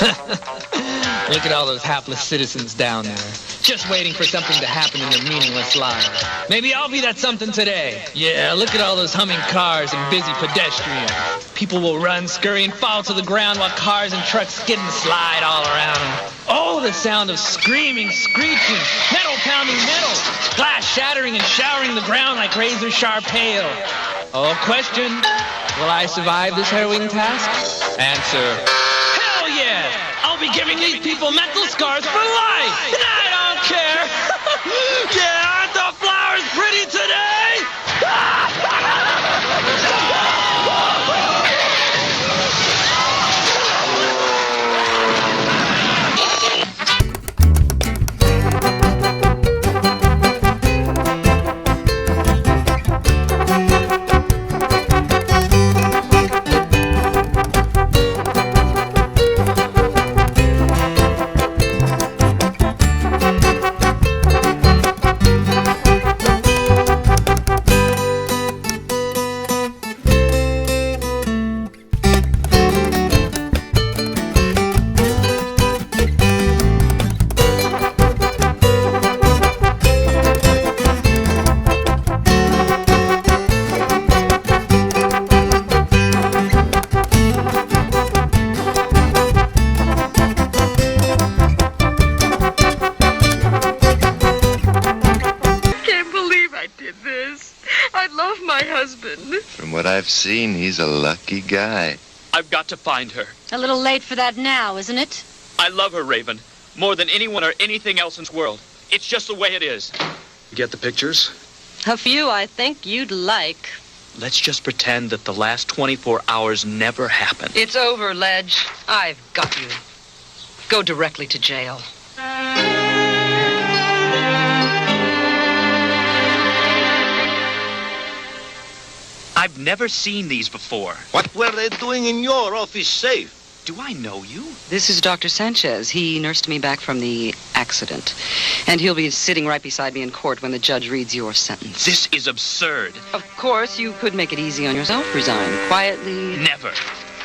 Look at all those hapless citizens down there, just waiting for something to happen in their meaningless lives. Maybe I'll be that something today. Yeah, look at all those humming cars and busy pedestrians. People will run, scurry, and fall to the ground while cars and trucks skid and slide all around them. Oh, the sound of screaming, screeching, metal pounding metal, glass shattering and showering the ground like razor-sharp hail. Oh, question, will I survive this harrowing task? Answer, hell yes! I'll be giving these people mental scars for life! And I don't care! Yeah, aren't the flowers pretty today? From what I've seen, he's a lucky guy. I've got to find her. A little late for that now, isn't it? I love her, Raven, more than anyone or anything else in this world. It's just the way it is. You get the pictures? A few I think you'd like. Let's just pretend that the last 24 hours never happened. It's over, Ledge. I've got you. Go directly to jail. I've never seen these before. What were they doing in your office safe? Do I know you? This is Dr. Sanchez. He nursed me back from the accident. And he'll be sitting right beside me in court when the judge reads your sentence. This is absurd. Of course, you could make it easy on yourself. Resign quietly. Never.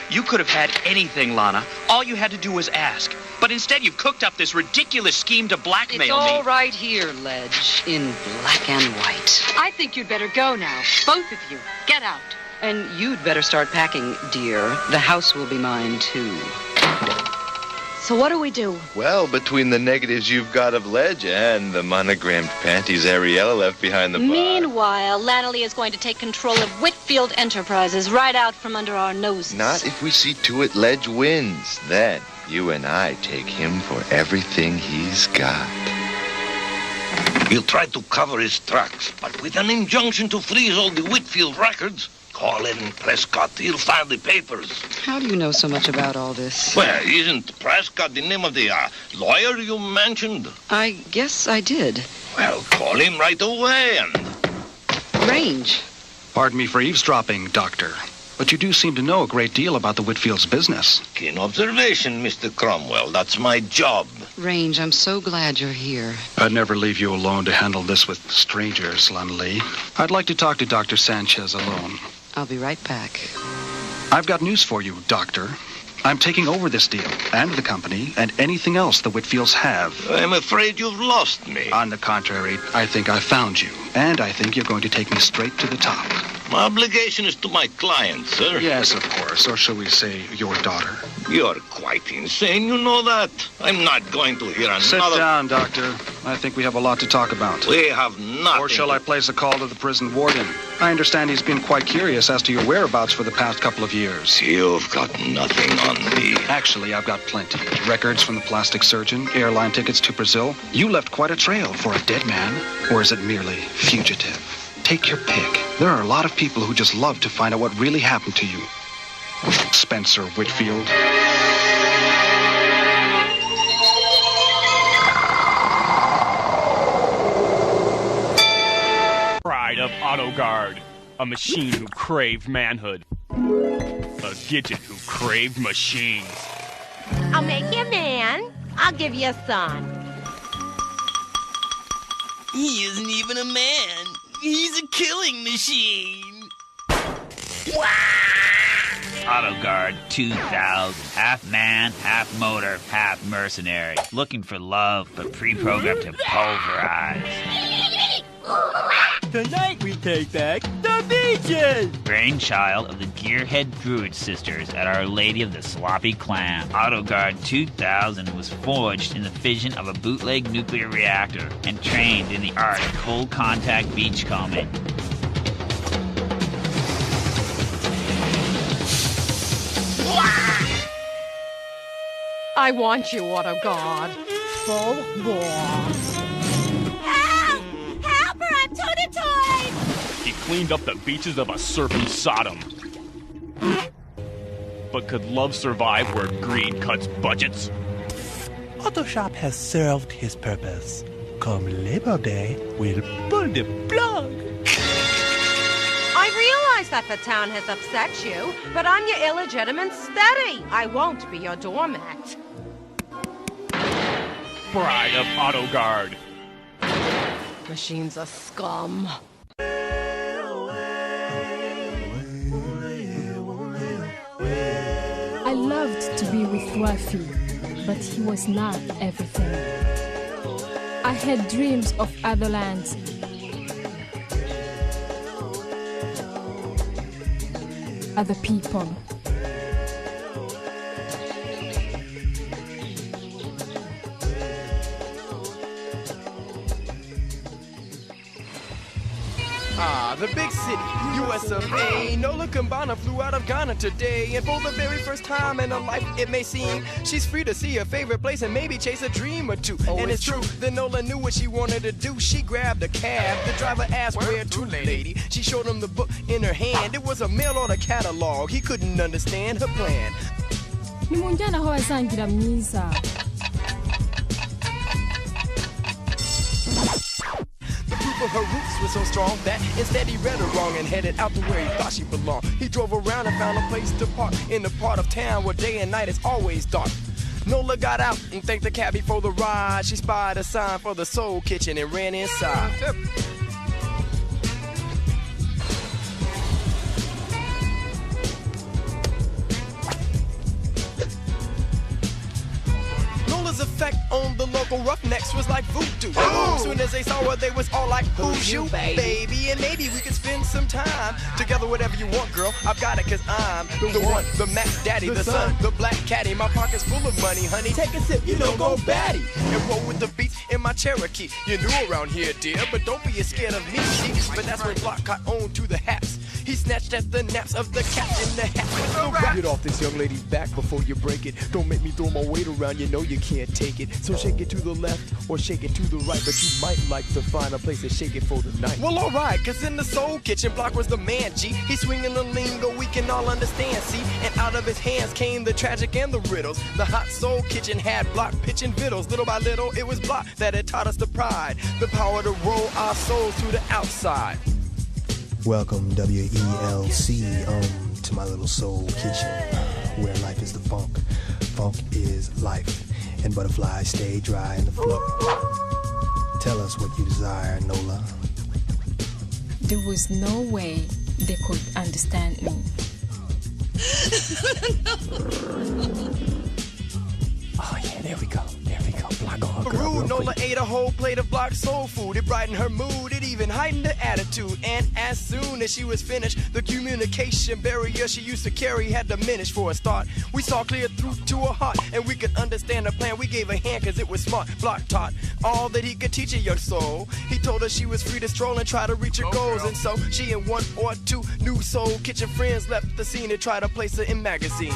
You could have had anything, Lana. All you had to do was ask. But instead, you've cooked up this ridiculous scheme to blackmail me. It's all right here, Ledge, in black and white. I think you'd better go now. Both of you. Get out. And you'd better start packing, dear. The house will be mine, too. So what do we do? Well, between the negatives you've got of Ledge and the monogrammed panties Ariella left behind the bar. Meanwhile, Lanley is going to take control of Whitfield Enterprises right out from under our noses. Not if we see to it Ledge wins. Then you and I take him for everything he's got. He'll try to cover his tracks, but with an injunction to freeze all the Whitfield records, call in Prescott, he'll file the papers. How do you know so much about all this? Well, isn't Prescott the name of the lawyer you mentioned? I guess I did. Well, call him right away and... Range. Pardon me for eavesdropping, Doctor. But you do seem to know a great deal about the Whitfields' business. Keen observation, Mr. Cromwell. That's my job. Range, I'm so glad you're here. I'd never leave you alone to handle this with strangers, Lanley. I'd like to talk to Dr. Sanchez alone. I'll be right back. I've got news for you, Doctor. I'm taking over this deal, and the company, and anything else the Whitfields have. I'm afraid you've lost me. On the contrary, I think I found you, and I think you're going to take me straight to the top. My obligation is to my client, sir. Yes, of course, or shall we say, your daughter. You're quite insane, you know that. I'm not going to hear another... Sit down, Doctor. I think we have a lot to talk about. We have nothing... Or shall I place a call to the prison warden? I understand he's been quite curious as to your whereabouts for the past couple of years. You've got nothing on me. Actually, I've got plenty. Records from the plastic surgeon, airline tickets to Brazil. You left quite a trail for a dead man. Or is it merely fugitive? Take your pick. There are a lot of people who just love to find out what really happened to you. Spencer Whitfield. Pride of AutoGuard, a machine who craved manhood. A gidget who craved machines. I'll make you a man. I'll give you a son. He isn't even a man. He's a killing machine. Auto Guard 2000. Half man, half motor, half mercenary. Looking for love, but pre-programmed to pulverize. Tonight we take back the beaches! Brainchild of the Gearhead Druid Sisters at Our Lady of the Sloppy Clam. Auto Guard 2000 was forged in the fission of a bootleg nuclear reactor and trained in the art of full contact beachcombing. I want you, Auto Guard. Full bore. Help! Help or I'm toy-to-toy! He cleaned up the beaches of a surfing Sodom. But could love survive where greed cuts budgets? Autoshop has served his purpose. Come Labor Day, we'll pull the plug. I realize that the town has upset you, but I'm your illegitimate steady. I won't be your doormat. Bride of Auto Guard. Machines are scum. I loved to be with Rafi, but he was not everything. I had dreams of other lands. Other people. The big city, US of A. Nola Kumbana flew out of Ghana today, and for the very first time in her life, it may seem, she's free to see her favorite place and maybe chase a dream or two. And it's true, then Nola knew what she wanted to do. She grabbed a cab. The driver asked where to, lady. She showed him the book in her hand. It was a mail order catalog. He couldn't understand her plan. Nimunjana ho asangira mwiza. Her roots were so strong that instead he read her wrong and headed out to where he thought she belonged. He drove around and found a place to park in the part of town where day and night is always dark. Nola got out and thanked the cabbie for the ride. She spied a sign for the Soul Kitchen and ran inside. Effect on the local roughnecks was like voodoo. As soon as they saw her, they was all like, who's you, baby? And maybe we could spend some time together, whatever you want, girl. I've got it, cause I'm the one, the Mac Daddy, the son, the black caddy. My pocket's full of money, honey. Take a sip, you know, go batty. And roll with the beats in my Cherokee. You're new around here, dear, but don't be scared of me, see? But that's when Block caught on to the haps. He snatched at the naps of the cat in the hat. Get off this young lady's back before you break it. Don't make me throw my weight around, you know you can't take it. So shake it to the left or shake it to the right, but you might like to find a place to shake it for the night. Well, alright, cause in the Soul Kitchen, Block was the man, G. He's swinging the lingo we can all understand, see? And out of his hands came the tragic and the riddles. The hot Soul Kitchen had Block pitching vittles. Little by little, it was Block that had taught us the pride, the power to roll our souls to the outside. Welcome, WELC, to my little soul kitchen, where life is the funk. Funk is life, and butterflies stay dry in the flow. Tell us what you desire, Nola. There was no way they could understand me. Oh yeah, there we go. There we go. Block on her. Rude, Nola ate a whole plate of Block soul food. It brightened her mood. It even heightened her attitude. And as soon as she was finished, the communication barrier she used to carry had diminished for a start. We saw clear through to her heart, and we could understand her plan. We gave a hand cause it was smart. Block taught all that he could teach a young soul. He told her she was free to stroll and try to reach her goals. And so she and one or two new Soul Kitchen friends left the scene and tried to place her in magazines.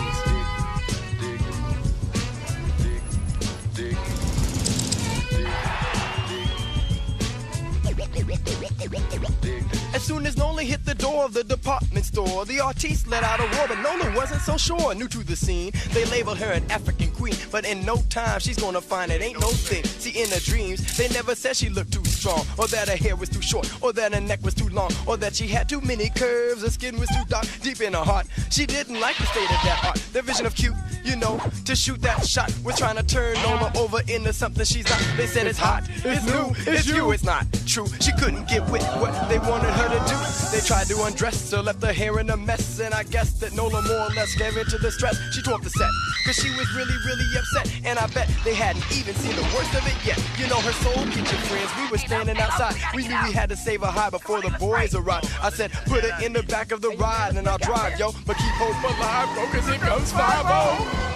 As soon as Nola hit the door of the department store, the artiste let out a roar, but Nola wasn't so sure. New to the scene, they labeled her an African queen, but in no time she's gonna find it ain't no thing. See, in her dreams, they never said she looked too strong, or that her hair was too short, or that her neck was too long, or that she had too many curves, her skin was too dark. Deep in her heart, she didn't like the state of that art. Their vision of cute, you know, to shoot that shot was trying to turn Nola over into something she's not. They said it's hot, it's new, it's you, it's not true. She couldn't get with what they wanted her to do. They tried to undress her, left her hair in a mess, and I guess that Nola more or less gave into the stress. She tore up the set, cause she was really, really upset, and I bet they hadn't even seen the worst of it yet. You know, her soul kitchen friends, we were standing outside. We knew we had to save her high before the boys arrived. I said, put her in the back of the ride, and I'll drive, yo, but keep hope alive, bro, cause here comes 5-0.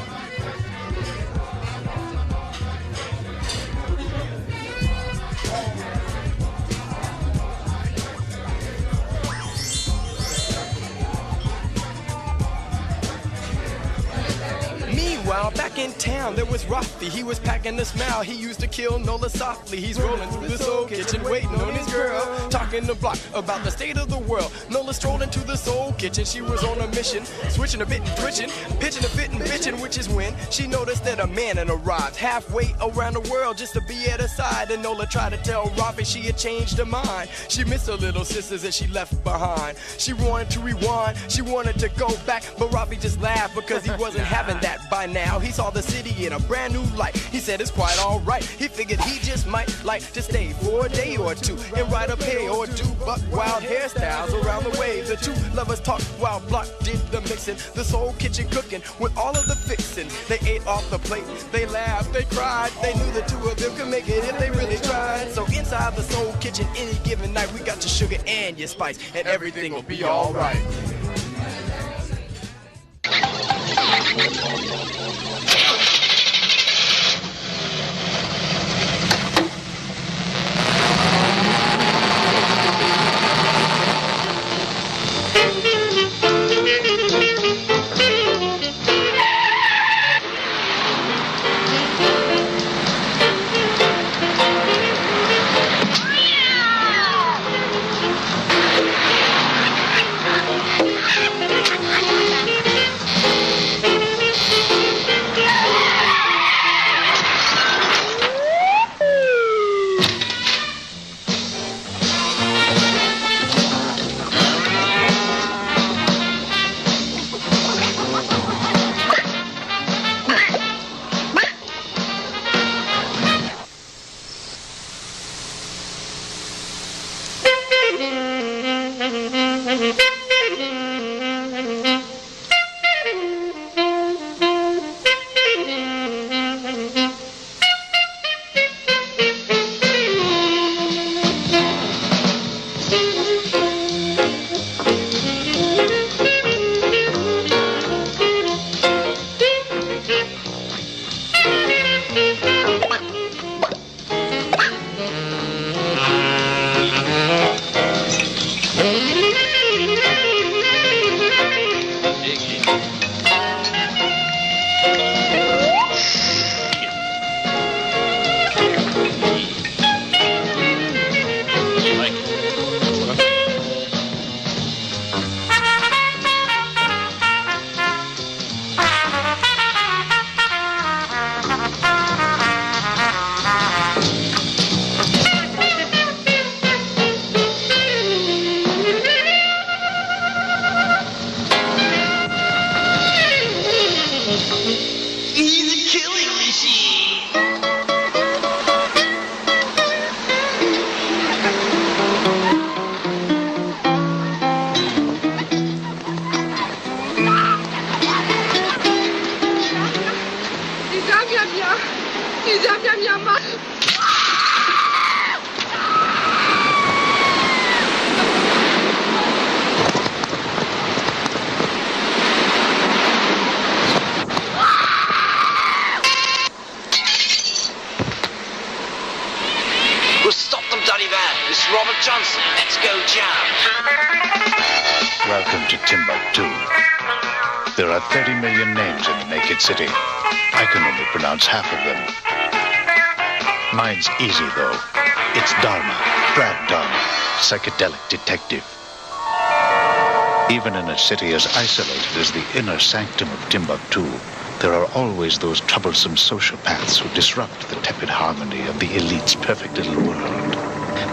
Meanwhile, back in town, there was Rafi. He was packing a smile. He used to kill Nola softly. He's rolling through the soul kitchen, waiting on his girl, talking the block about the state of the world. Nola strolled into the soul kitchen. She was on a mission, switching a bit and twitching, pitching a fit and bitching, which is when she noticed that a man had arrived halfway around the world just to be at her side. And Nola tried to tell Rafi she had changed her mind. She missed her little sisters that she left behind. She wanted to rewind, she wanted to go back, but Rafi just laughed because he wasn't having that. By now, he saw the city in a brand new light. He said it's quite alright. He figured he just might like to stay for a day or two and ride a pay or do buck wild hairstyles around the way. The two lovers talked while Block did the mixing, the soul kitchen cooking with all of the fixing. They ate off the plate, they laughed, they cried. They knew the two of them could make it if they really tried. So inside the soul kitchen, any given night, we got your sugar and your spice, and everything will be alright. Welcome to Timbuktu. There are 30 million names in the naked city. I can only pronounce half of them. Mine's easy, though. It's Dharma, Brad Dharma, psychedelic detective. Even in a city as isolated as the inner sanctum of Timbuktu, there are always those troublesome sociopaths who disrupt the tepid harmony of the elite's perfect little world.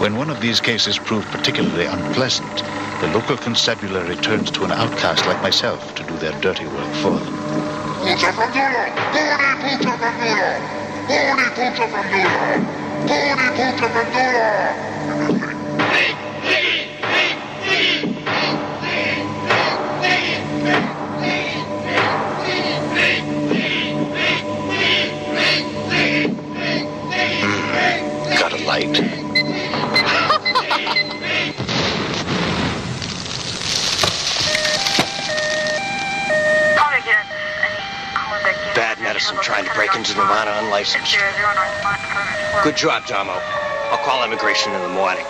When one of these cases proved particularly unpleasant, the local constabulary turns to an outcast like myself to do their dirty work for them. person trying to break into Nevada unlicensed. Good job, Damo. I'll call immigration in the morning.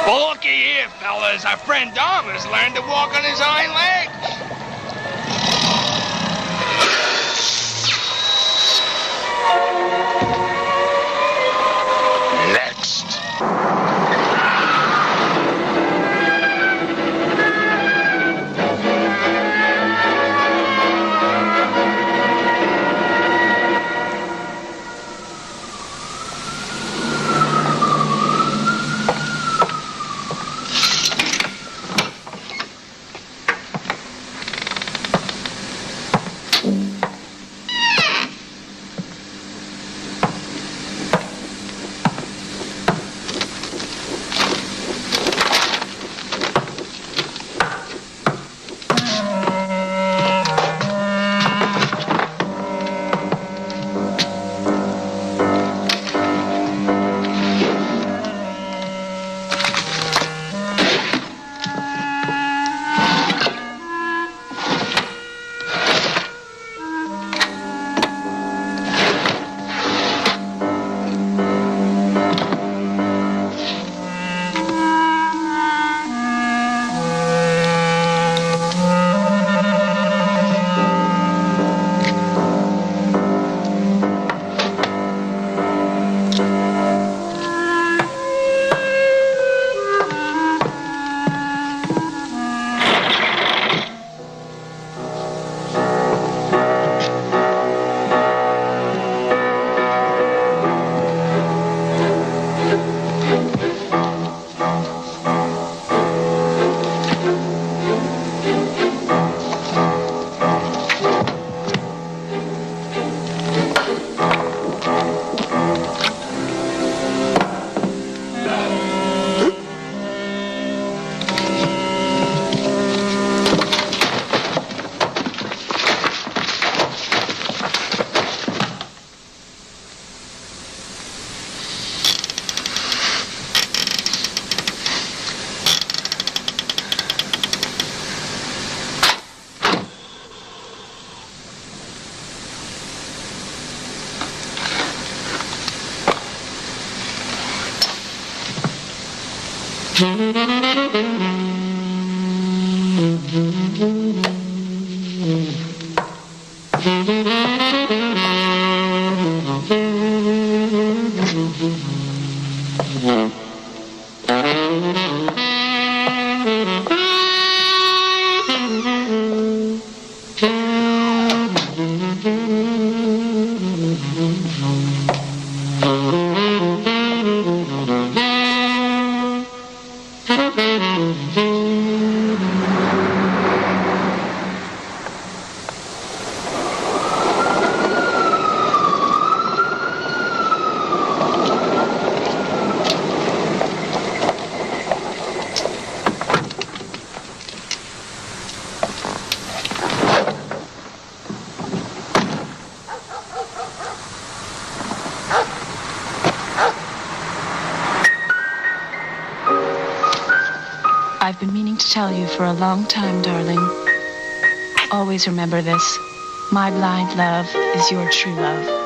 Well, looky here, fellas. Our friend Dom has learned to walk on his hind legs. Next. I've been meaning to tell you for a long time, darling. Always remember this. My blind love is your true love.